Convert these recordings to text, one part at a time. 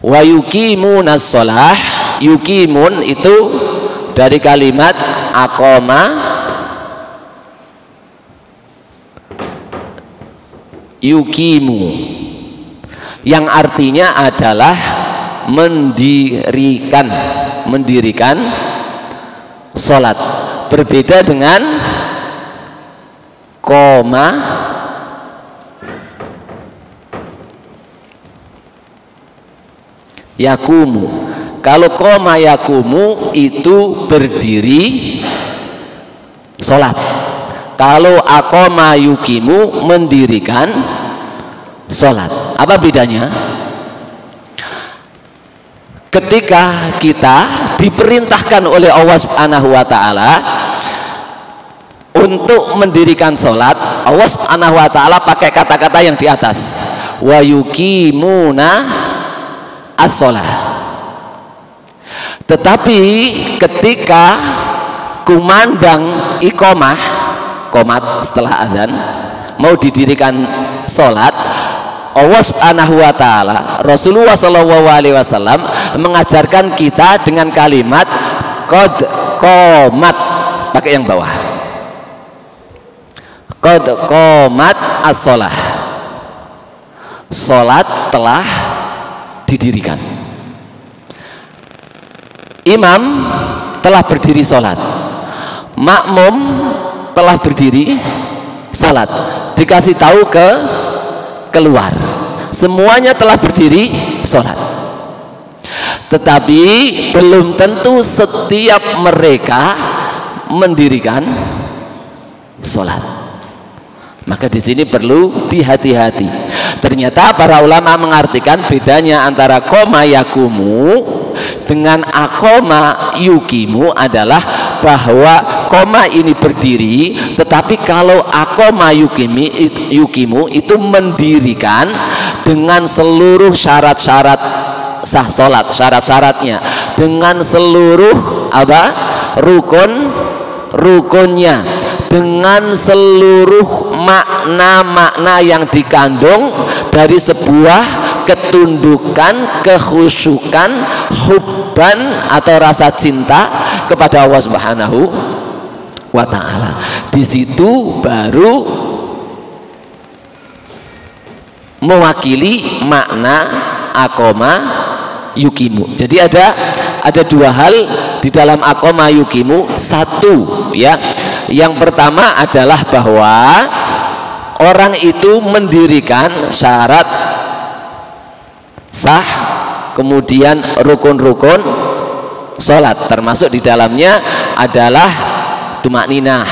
Wa yuqimunas shalah, yuqimun itu dari kalimat aqama yuqimu, yang artinya adalah mendirikan sholat. Berbeda dengan koma yakumu. Kalau koma yakumu itu berdiri sholat. Kalau akoma yukimu mendirikan sholat. Apa bedanya? Ketika kita diperintahkan oleh Allah Subhanahu wa ta'ala untuk mendirikan sholat, Allah Subhanahu wa ta'ala pakai kata-kata yang di atas, wa yukimuna as-sholah. Tetapi ketika kumandang iqomah, qomat setelah azan, mau didirikan sholat, Allah Subhanahu wa ta'ala, Rasulullah sallallahu alaihi wasallam mengajarkan kita dengan kalimat qad qomat, pakai yang bawah, qad qomat as-sholah, sholat telah didirikan. Imam telah berdiri sholat, makmum telah berdiri sholat, dikasih tahu keluar, semuanya telah berdiri sholat. Tetapi belum tentu setiap mereka mendirikan sholat. Maka di sini perlu dihati-hati. Ternyata para ulama mengartikan bedanya antara koma yakumu dengan akoma yukimu adalah bahwa koma ini berdiri, tetapi kalau akoma yukimu itu mendirikan dengan seluruh syarat-syarat sah sholat, syarat-syaratnya, dengan seluruh rukunnya, dengan seluruh makna-makna yang dikandung dari sebuah ketundukan, kekhusyukan, hubban atau rasa cinta kepada Allah Subhanahu wa ta'ala. Di situ baru mewakili makna akoma yukimu. Jadi ada dua hal di dalam akoma yukimu. Satu, ya, yang pertama adalah bahwa orang itu mendirikan syarat sah, kemudian rukun-rukun sholat, termasuk di dalamnya adalah tumakninah,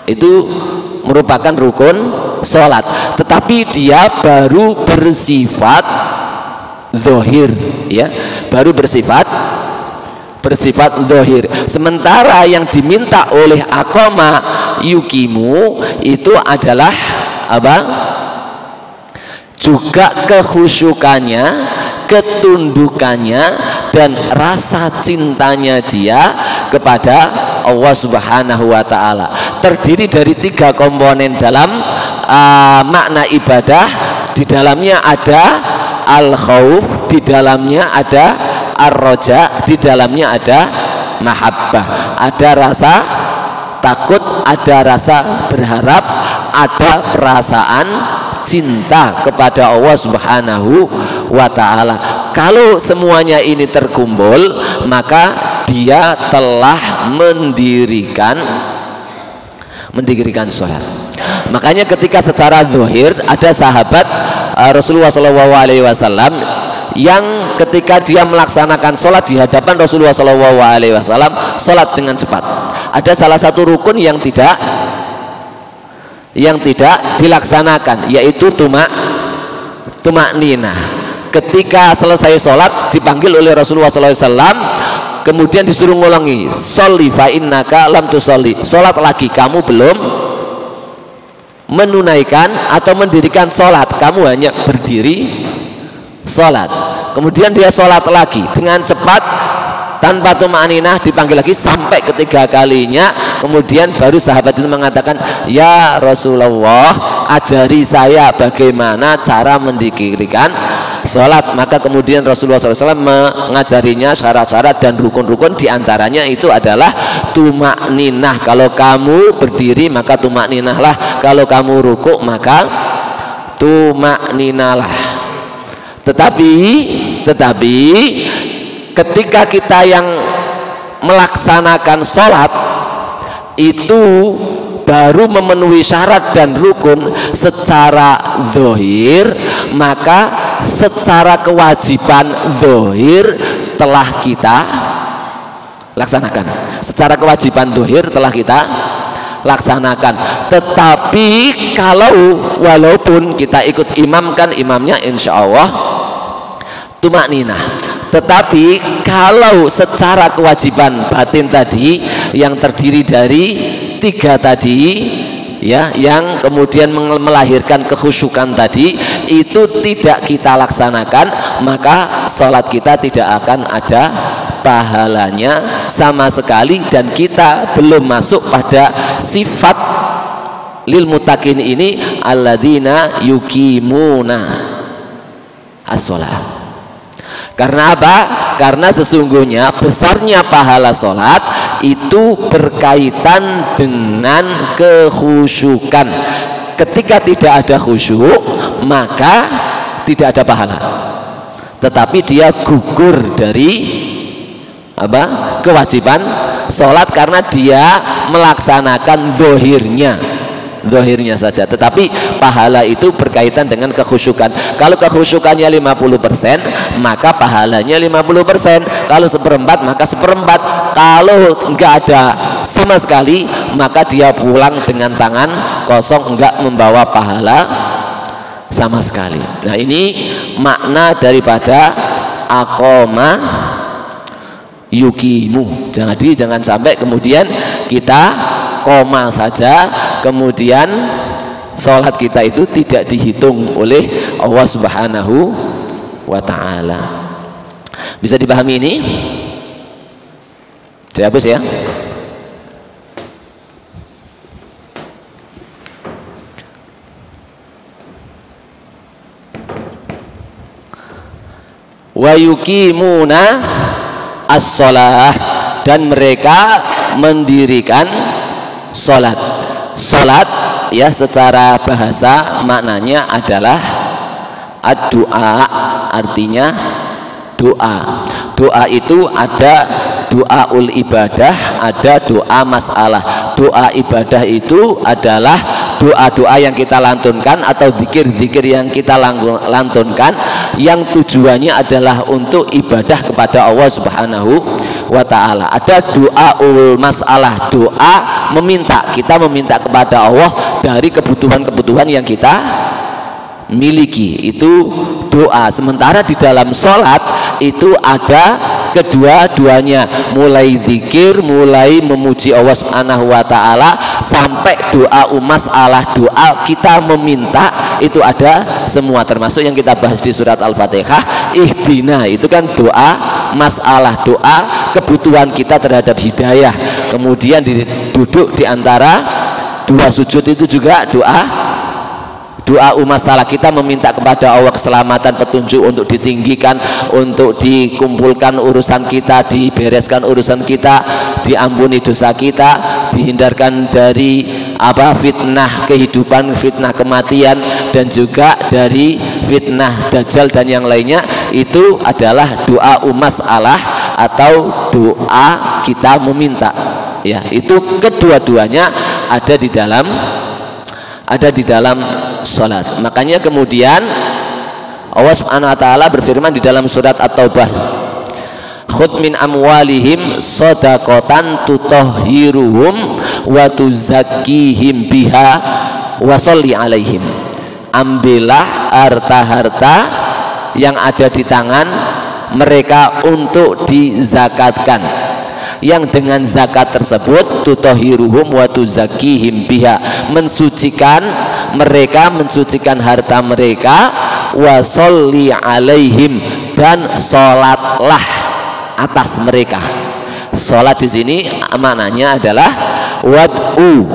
itu merupakan rukun sholat. Tetapi dia baru bersifat zohir, ya, baru bersifat zohir. Sementara yang diminta oleh akoma yukimu itu adalah apa? Juga kekhusyukannya, ketundukannya, dan rasa cintanya dia kepada Allah Subhanahu wa ta'ala. Terdiri dari 3 komponen dalam makna ibadah. Di dalamnya ada al-khauf, di dalamnya ada ar-roja, di dalamnya ada mahabbah. Ada rasa takut, ada rasa berharap, ada perasaan cinta kepada Allah Subhanahu wa ta'ala. Kalau semuanya ini terkumpul, maka dia telah mendirikan sholat. Makanya ketika secara zahir ada sahabat Rasulullah SAW yang ketika dia melaksanakan sholat di hadapan Rasulullah SAW, sholat dengan cepat. Ada salah satu rukun yang tidak dilaksanakan, yaitu tumakninah. Ketika selesai sholat dipanggil oleh Rasulullah SAW, kemudian disuruh ngulangi, sholli fa innaka lam tusolli, sholat lagi, kamu belum menunaikan atau mendirikan sholat, kamu hanya berdiri sholat. Kemudian dia sholat lagi dengan cepat, tanpa tumakninah, dipanggil lagi sampai ketiga kalinya. Kemudian baru sahabat itu mengatakan, ya Rasulullah, ajari saya bagaimana cara mendirikan sholat. Maka kemudian Rasulullah SAW mengajarinya syarat-syarat dan rukun-rukun. Diantaranya itu adalah tumakninah. Kalau kamu berdiri maka tumakninahlah, kalau kamu rukuk maka tumakninahlah. Tetapi ketika kita yang melaksanakan sholat itu baru memenuhi syarat dan rukun secara zahir, maka secara kewajiban zahir telah kita laksanakan. Secara kewajiban zahir telah kita laksanakan. Tetapi kalau walaupun kita ikut imam, kan imamnya insya Allah tumakninah, tetapi kalau secara kewajiban batin tadi yang terdiri dari 3 tadi ya, yang kemudian melahirkan kekhusyukan tadi itu tidak kita laksanakan, maka sholat kita tidak akan ada pahalanya sama sekali, dan kita belum masuk pada sifat lil muttaqin ini, alladzina yuqimuna as-sholat. Karena apa? Karena sesungguhnya besarnya pahala sholat itu berkaitan dengan kekhusyukan. Ketika tidak ada khusyuk, maka tidak ada pahala, tetapi dia gugur dari apa? Kewajiban sholat, karena dia melaksanakan zahirnya saja, tetapi pahala itu berkaitan dengan kekhusyukan. Kalau kekhusyukannya 50%, maka pahalanya 50%. Kalau 1/4, maka 1/4. Kalau enggak ada sama sekali, maka dia pulang dengan tangan kosong, enggak membawa pahala sama sekali. Nah, ini makna daripada aqoma yuqimu. Jadi jangan sampai kemudian kita koma saja, kemudian sholat kita itu tidak dihitung oleh Allah Subhanahu wa ta'ala. Bisa dipahami ini? Saya hapus ya. Wa yuqimuna as-shalah, dan mereka mendirikan sholat. Sholat ya secara bahasa maknanya adalah ad-du'a, artinya doa. Doa itu ada doaul ibadah, ada doa masalah. Doa ibadah itu adalah doa-doa yang kita lantunkan atau zikir-zikir yang kita lantunkan yang tujuannya adalah untuk ibadah kepada Allah Subhanahu wa ta'ala. Ada doaul masalah, doa meminta, kita meminta kepada Allah dari kebutuhan-kebutuhan yang kita miliki, itu doa. Sementara di dalam sholat itu ada kedua-duanya, mulai zikir, mulai memuji Allah Subhanahu wa ta'ala, sampai doa masalah, doa kita meminta, itu ada semua, termasuk yang kita bahas di surat Al-Fatihah, ihdina, itu kan doa masalah, doa kebutuhan kita terhadap hidayah. Kemudian duduk di antara 2 sujud itu juga doa masalah, kita meminta kepada Allah keselamatan, petunjuk untuk ditinggikan, untuk dikumpulkan urusan kita, dibereskan urusan kita, diampuni dosa kita, dihindarkan dari fitnah kehidupan, fitnah kematian, dan juga dari fitnah dajjal dan yang lainnya. Itu adalah doa masalah atau doa kita meminta. Ya, itu kedua-duanya ada di dalam sholat. Makanya kemudian Allah Subhanahu wa ta'ala berfirman di dalam surat At-Taubah, khudh min amwalihim shadaqatan tutahhiruhum wa tuzakkihim biha wa sholli alaihim. Ambillah harta-harta yang ada di tangan mereka untuk dizakatkan, yang dengan zakat tersebut tutahhiruhum wa tuzakkihim biha, mensucikan mereka, mensucikan harta mereka, wa sholli alaihim, dan sholatlah atas mereka. Sholat di sini maknanya adalah wad'u,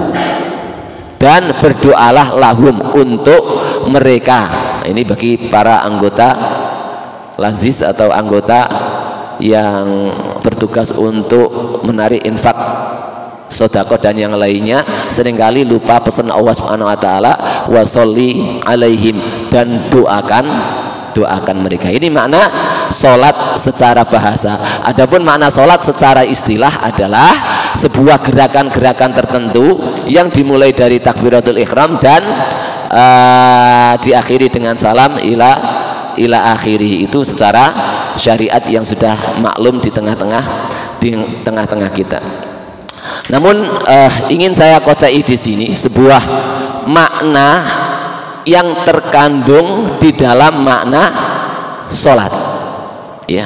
dan berdoalah lahum untuk mereka. Ini bagi para anggota lazis atau anggota yang bertugas untuk menarik infak, sedekah dan yang lainnya, seringkali lupa pesan Allah Subhanahu wa taala, wa sholli alaihim, dan doakan mereka. Ini makna sholat secara bahasa. Adapun makna sholat secara istilah adalah sebuah gerakan-gerakan tertentu yang dimulai dari takbiratul ihram dan diakhiri dengan salam ila akhiri. Itu secara syariat yang sudah maklum di tengah-tengah kita. Namun ingin saya kocai di sini sebuah makna yang terkandung di dalam makna sholat, ya.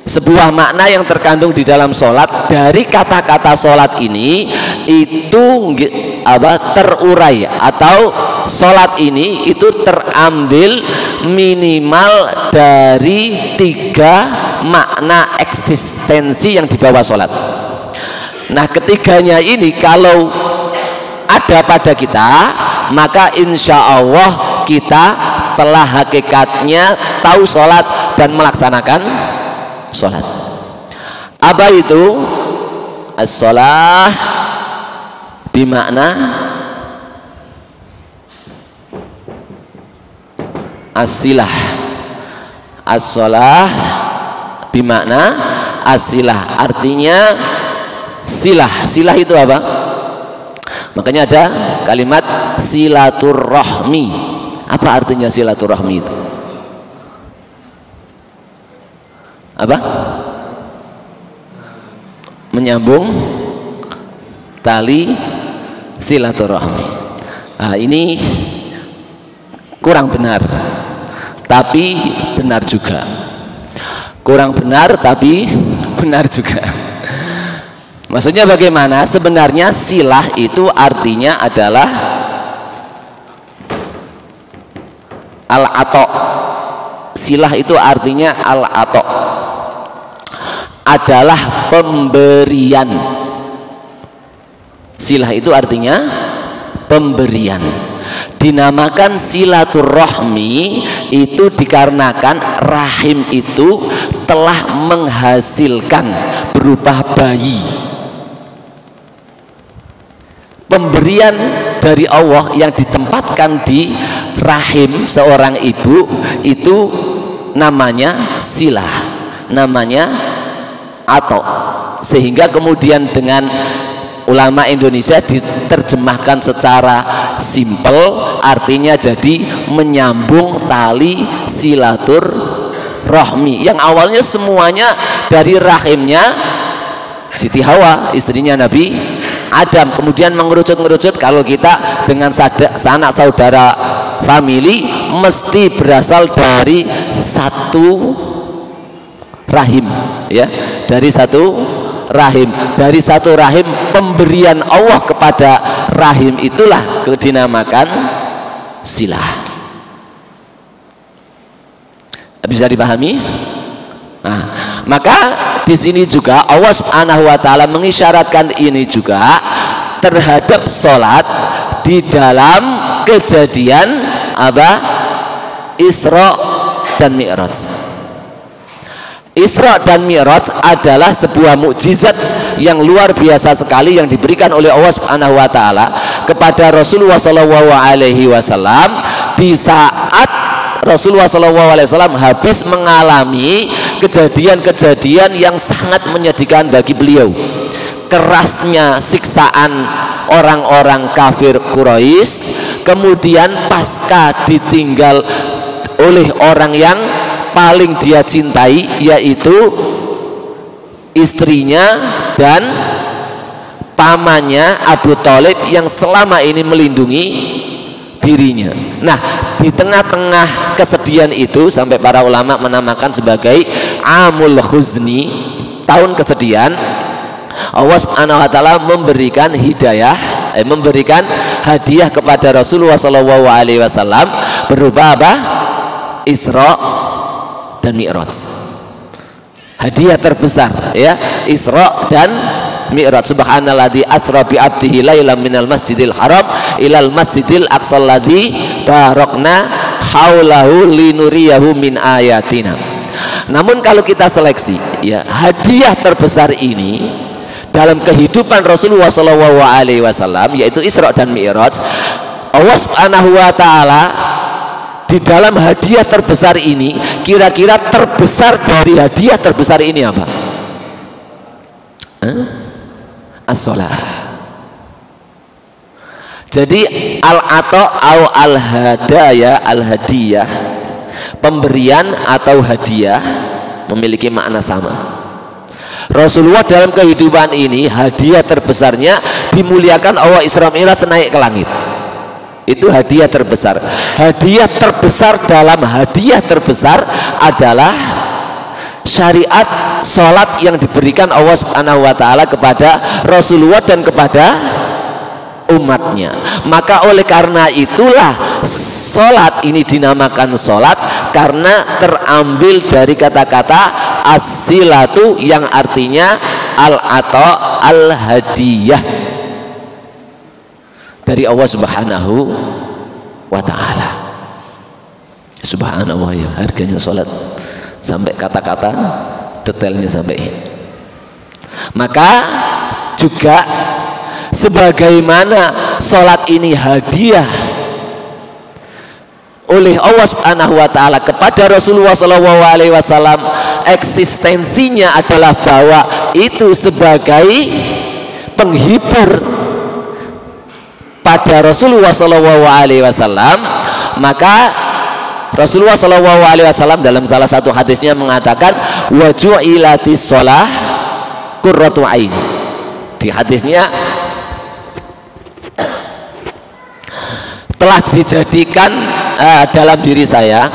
Sebuah makna yang terkandung di dalam sholat. Dari kata-kata sholat ini itu terurai, atau sholat ini itu terambil minimal dari 3 makna eksistensi yang dibawa sholat. Nah, ketiganya ini kalau ada pada kita, maka insya Allah kita telah hakikatnya tahu sholat dan melaksanakan sholat. Apa itu? As-sholah bimakna as-silah. As-sholah bimakna as-silah, artinya silah. Silah itu apa? Makanya ada kalimat silaturrahmi. Apa artinya silaturrahmi itu? Apa? Menyambung tali silaturrahmi. Nah, ini kurang benar, tapi benar juga. Kurang benar tapi benar juga. Maksudnya bagaimana? Sebenarnya silah itu artinya adalah al-ato. Silah itu artinya al-ato, adalah pemberian. Silah itu artinya pemberian. Dinamakan silaturrahmi itu dikarenakan rahim itu telah menghasilkan berupa bayi. Pemberian dari Allah yang ditempatkan di rahim seorang ibu itu namanya silah, namanya ato. Sehingga kemudian dengan ulama Indonesia diterjemahkan secara simpel, artinya jadi menyambung tali silaturrahmi, yang awalnya semuanya dari rahimnya Siti Hawa, istrinya Nabi Adam, kemudian mengerucut. Kalau kita dengan sanak saudara family mesti berasal dari satu rahim, ya, dari satu rahim. Dari satu rahim, pemberian Allah kepada rahim itulah dinamakan silah. Bisa dipahami? Nah, maka di sini juga Allah Subhanahu wa taala mengisyaratkan ini juga terhadap sholat di dalam kejadian apa? Isra dan Mi'raj. Isra dan Mi'raj adalah sebuah mukjizat yang luar biasa sekali yang diberikan oleh Allah Subhanahu wa taala kepada Rasulullah sallallahu alaihi wasallam di saat Rasulullah SAW habis mengalami kejadian-kejadian yang sangat menyedihkan bagi beliau. Kerasnya siksaan orang-orang kafir Quraisy, kemudian pasca ditinggal oleh orang yang paling dia cintai, yaitu istrinya dan pamannya Abu Thalib yang selama ini melindungi dirinya. Nah, di tengah-tengah kesedihan itu sampai para ulama menamakan sebagai Amul Khuzni, tahun kesedihan, Allah Subhanahu wa taala memberikan hidayah, memberikan hadiah kepada Rasulullah sallallahu alaihi wasallam berupa apa? Isra dan Mi'raj. hadiah terbesar ya, Isra dan Mi'raj. Subhanalladzi asra bi 'abdihi lailan minal masjidil haram ilal masjidil aqsal ladzi barakna haulahu linuriyahu min ayatina. Namun kalau kita seleksi ya, hadiah terbesar ini dalam kehidupan Rasulullah SAW yaitu Isra dan Mi'raj, Allah Subhanahu wa taala di dalam hadiah terbesar ini, kira-kira terbesar dari hadiah terbesar ini apa? As-shalah. Jadi al-ata au al-hadaya, al-hadiyah, pemberian atau hadiah memiliki makna sama. Rasulullah dalam kehidupan ini hadiah terbesarnya dimuliakan Allah Isra Mi'raj, naik ke langit. Itu hadiah terbesar. Hadiah terbesar dalam hadiah terbesar adalah syariat sholat yang diberikan Allah Subhanahu wa taala kepada Rasulullah dan kepada umatnya. Maka oleh karena itulah sholat ini dinamakan sholat, karena terambil dari kata-kata as-silatu yang artinya al-ata, al-hadiyah dari Allah Subhanahu wa ta'ala. Subhanallah ya, harganya sholat sampai kata-kata detailnya sampai ini. Maka juga sebagaimana sholat ini hadiah oleh Allah Subhanahu wa ta'ala kepada Rasulullah SAW, eksistensinya adalah bahwa itu sebagai penghibur pada Rasulullah SAW, maka Rasulullah SAW dalam salah satu hadisnya mengatakan wa ju'ilatis shalah qurratu ain. Di hadisnya telah dijadikan dalam diri saya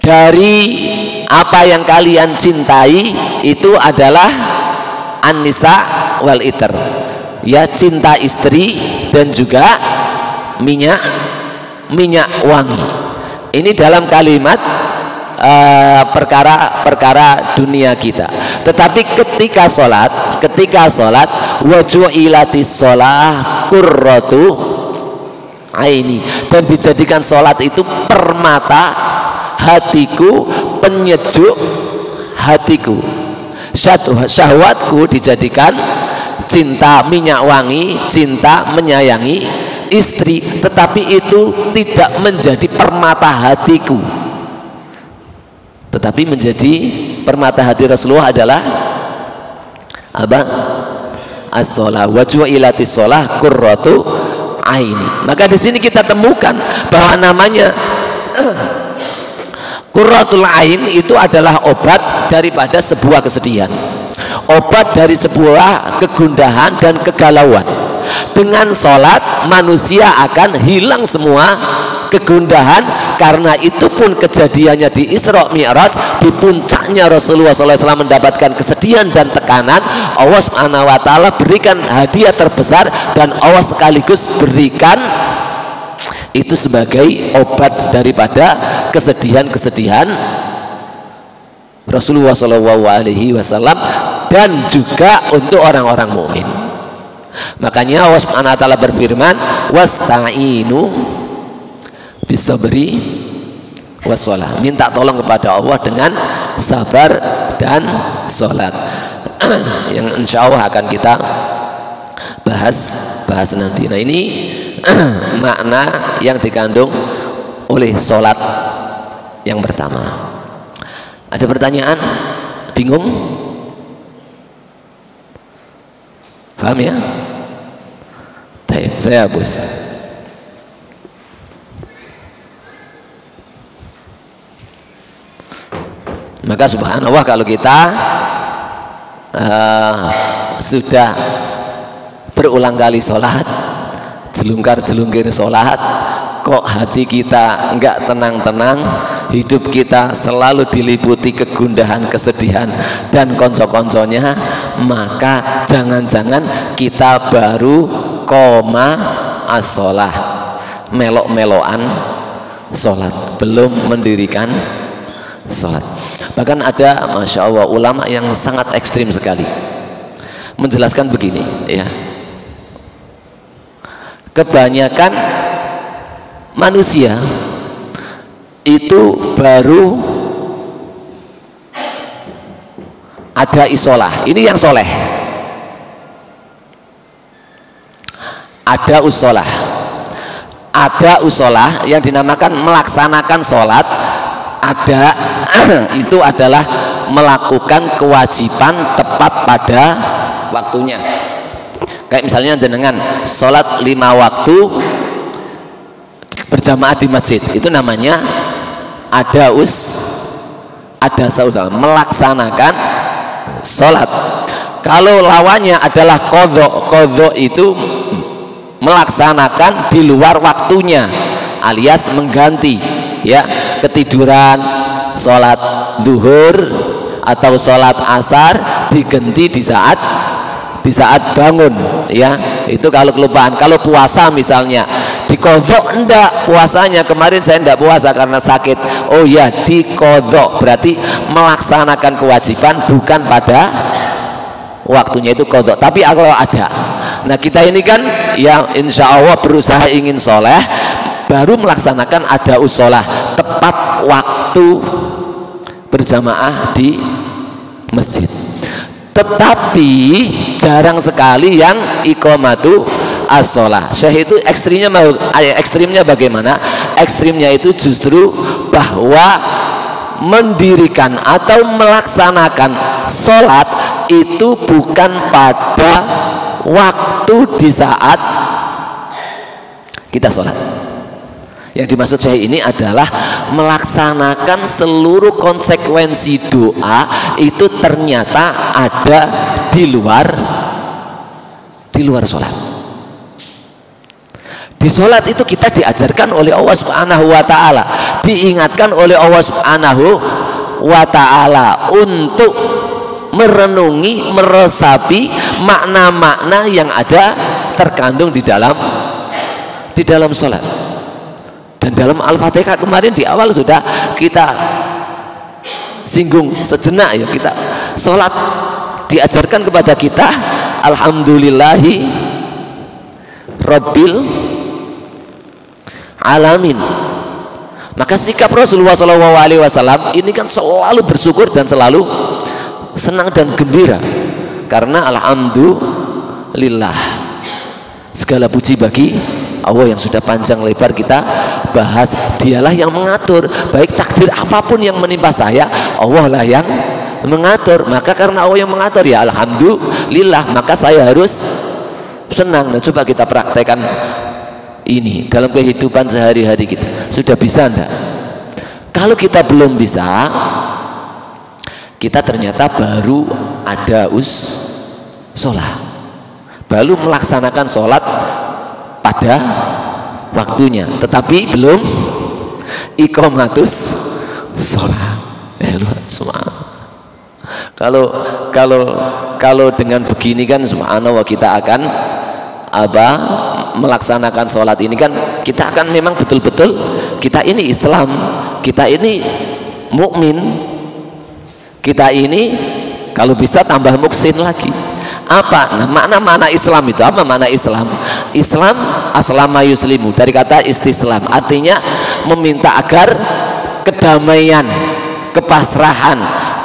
dari apa yang kalian cintai itu adalah an-nisa wal itr, ya, cinta istri dan juga minyak wangi. Ini dalam kalimat perkara dunia kita. Tetapi ketika sholat wa ju'ilatis shalah qurratu aini, dan dijadikan sholat itu permata hatiku, penyejuk hatiku, syahwatku dijadikan cinta minyak wangi, cinta menyayangi istri. Tetapi itu tidak menjadi permata hatiku, tetapi menjadi permata hati Rasulullah adalah apa? As-shalah wa ju'ilatis shalah qurratu aini. Maka di sini kita temukan bahwa namanya qurratul ain itu adalah obat daripada sebuah kesedihan, obat dari sebuah kegundahan dan kegalauan. Dengan sholat manusia akan hilang semua kegundahan. Karena itu pun kejadiannya di Isra Mi'raj, di puncaknya Rasulullah SAW mendapatkan kesedihan dan tekanan, Allah Subhanahu wa ta'ala berikan hadiah terbesar, dan Allah sekaligus berikan itu sebagai obat daripada kesedihan-kesedihan Rasulullah SAW dan juga untuk orang-orang mukmin. Makanya Allah Subhanahu wa ta'ala berfirman wasta'inu bisabri wassalah, minta tolong kepada Allah dengan sabar dan sholat yang insya Allah akan kita bahas nanti. Nah, ini makna yang dikandung oleh sholat yang pertama. Ada pertanyaan? Bingung? Paham ya? Baik, saya hapus. Maka subhanallah kalau kita sudah berulang kali sholat, jelungkar-jelungkir sholat, kok hati kita enggak tenang-tenang, hidup kita selalu diliputi kegundahan, kesedihan dan konco-konconya, maka jangan-jangan kita baru koma as-sholah, melok-melokan sholat, belum mendirikan sholat. Bahkan ada, masya Allah, ulama yang sangat ekstrim sekali menjelaskan begini, ya, kebanyakan manusia itu baru ada isolah, ini yang soleh, ada usolah yang dinamakan melaksanakan sholat, ada itu adalah melakukan kewajiban tepat pada waktunya. Kayak misalnya jenengan sholat 5 waktu berjamaah di masjid, itu namanya ada usolah, melaksanakan sholat. Kalau lawannya adalah qadha itu melaksanakan di luar waktunya, alias mengganti, ya, ketiduran sholat zuhur atau sholat asar diganti di saat bangun, ya, itu kalau kelupaan. Kalau puasa misalnya diqadha, enggak, puasanya kemarin saya enggak puasa karena sakit, oh ya, diqadha, berarti melaksanakan kewajiban bukan pada waktunya, itu qadha. Tapi kalau ada, nah kita ini kan yang insya Allah berusaha ingin soleh, baru melaksanakan ada usolah tepat waktu berjamaah di masjid. Tetapi jarang sekali yang iqamatu as-sholah. Syekh itu ekstrimnya bagaimana? Ekstrimnya itu justru bahwa mendirikan atau melaksanakan sholat itu bukan pada waktu di saat kita sholat. Yang dimaksud saya ini adalah melaksanakan seluruh konsekuensi doa itu ternyata ada di luar sholat. Di sholat itu kita diajarkan oleh Allah Subhanahu wa ta'ala, diingatkan oleh Allah Subhanahu wa ta'ala untuk merenungi, meresapi makna-makna yang ada terkandung di dalam sholat. Dan dalam Al-Fatihah kemarin di awal sudah kita singgung sejenak, ya, kita sholat diajarkan kepada kita alhamdulillahi rabbil alamin. Maka sikap Rasulullah SAW ini kan selalu bersyukur dan selalu senang dan gembira, karena alhamdulillah, segala puji bagi Allah yang sudah panjang lebar kita bahas. Dialah yang mengatur, baik takdir apapun yang menimpa saya, Allah lah yang mengatur. Maka karena Allah yang mengatur, ya alhamdulillah, maka saya harus senang. Nah, coba kita praktekkan ini dalam kehidupan sehari-hari kita. Sudah bisa enggak? Kalau kita belum bisa, kita ternyata baru ada sholat, baru melaksanakan sholat pada waktunya, tetapi belum iqamatus sholat. Kalau dengan begini kan subhanallah, kita akan melaksanakan sholat ini kan, kita akan memang betul-betul kita ini Islam, kita ini mukmin, kita ini kalau bisa tambah muksin lagi. Apa? Nah, makna Islam itu apa? Makna Islam aslama yuslimu, dari kata istislam, artinya meminta agar kedamaian, kepasrahan,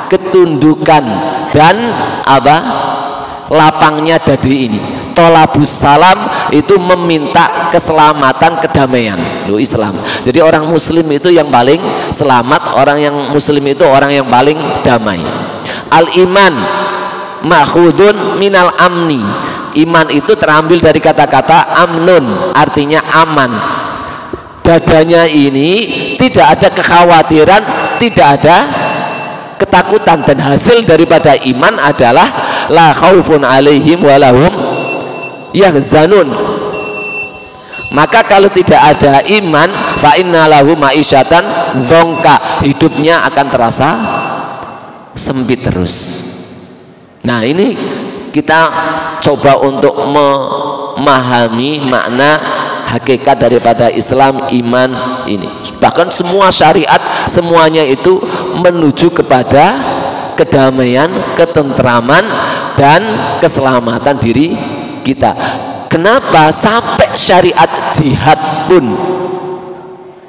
ketundukan, dan lapangnya dari ini. Tolabus salam itu meminta keselamatan, kedamaian. Loh, Islam. Jadi orang muslim itu yang paling selamat, orang yang muslim itu orang yang paling damai. Al-iman ma'khudun minal amni. Iman itu terambil dari kata-kata amnun, artinya aman. Dadanya ini tidak ada kekhawatiran, tidak ada ketakutan, dan hasil daripada iman adalah la khaufun alaihim walahum yahzanun. Maka kalau tidak ada iman, fa inna lahu ma'isyatan dzonka, hidupnya akan terasa sempit terus. Nah, ini kita coba untuk memahami makna hakikat daripada Islam, iman ini. Bahkan semua syariat semuanya itu menuju kepada kedamaian, ketentraman dan keselamatan diri kita. Kenapa sampai syariat jihad pun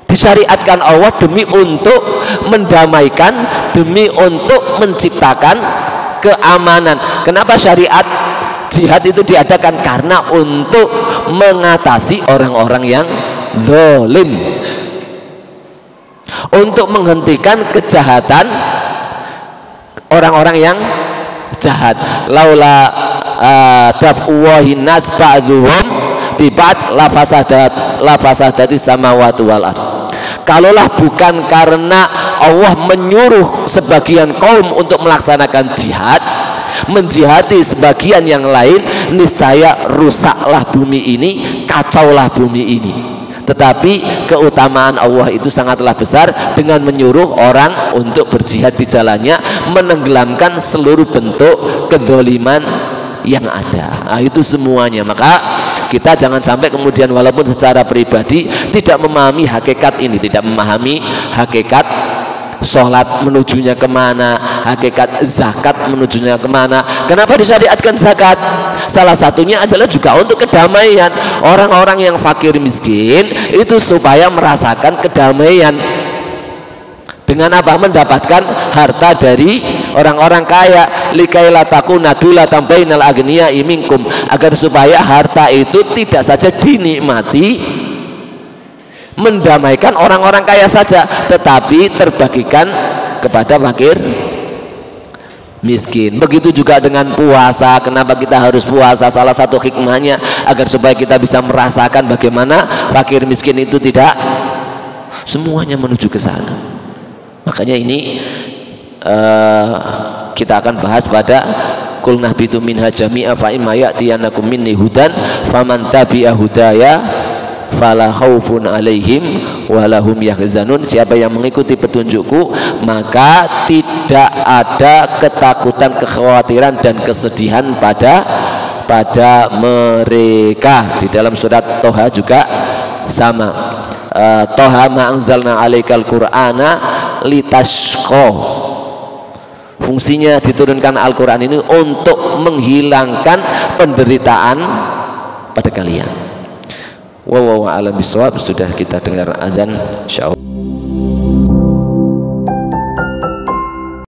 disyariatkan Allah demi untuk mendamaikan, demi untuk menciptakan keamanan. Kenapa syariat jihad itu diadakan? Karena untuk mengatasi orang-orang yang zalim, untuk menghentikan kejahatan orang-orang yang jahat. Laula daf'ullahi nas ba'dhum bi ba'd la fasadati samawati wal ardh. Kalaulah bukan karena Allah menyuruh sebagian kaum untuk melaksanakan jihad, menjihati sebagian yang lain, niscaya rusaklah bumi ini, kacaulah bumi ini. Tetapi keutamaan Allah itu sangatlah besar dengan menyuruh orang untuk berjihad di jalannya, menenggelamkan seluruh bentuk kezaliman yang ada. Nah, itu semuanya. Maka kita jangan sampai kemudian walaupun secara pribadi tidak memahami hakikat ini, tidak memahami hakikat sholat menujunya kemana, hakikat zakat menujunya kemana. Kenapa disyariatkan zakat? Salah satunya adalah juga untuk kedamaian orang-orang yang fakir miskin itu, supaya merasakan kedamaian. Dengan apa? Mendapatkan harta dari orang-orang kaya, likaila takuna dulatan bainal agniya'i minkum, agar supaya harta itu tidak saja dinikmati mendamaikan orang-orang kaya saja, tetapi terbagikan kepada fakir miskin. Begitu juga dengan puasa. Kenapa kita harus puasa? Salah satu hikmahnya agar supaya kita bisa merasakan bagaimana fakir miskin itu tidak semuanya menuju ke sana. Makanya ini kita akan bahas pada qul nahbitu minha jami'a fa imma ya'tiyanakum minni hudan faman tabi'a hudaya fala khaufun alaihim walahum yahzanun. Siapa yang mengikuti petunjukku maka tidak ada ketakutan, kekhawatiran dan kesedihan pada mereka. Di dalam surat Toha juga sama. Toha ma anzalna alaikal qur'ana litashqa. Fungsinya diturunkan Al-Quran ini untuk menghilangkan penderitaan pada kalian. Wallahu a'lam bishawab. Sudah kita dengar azan, insyaallah.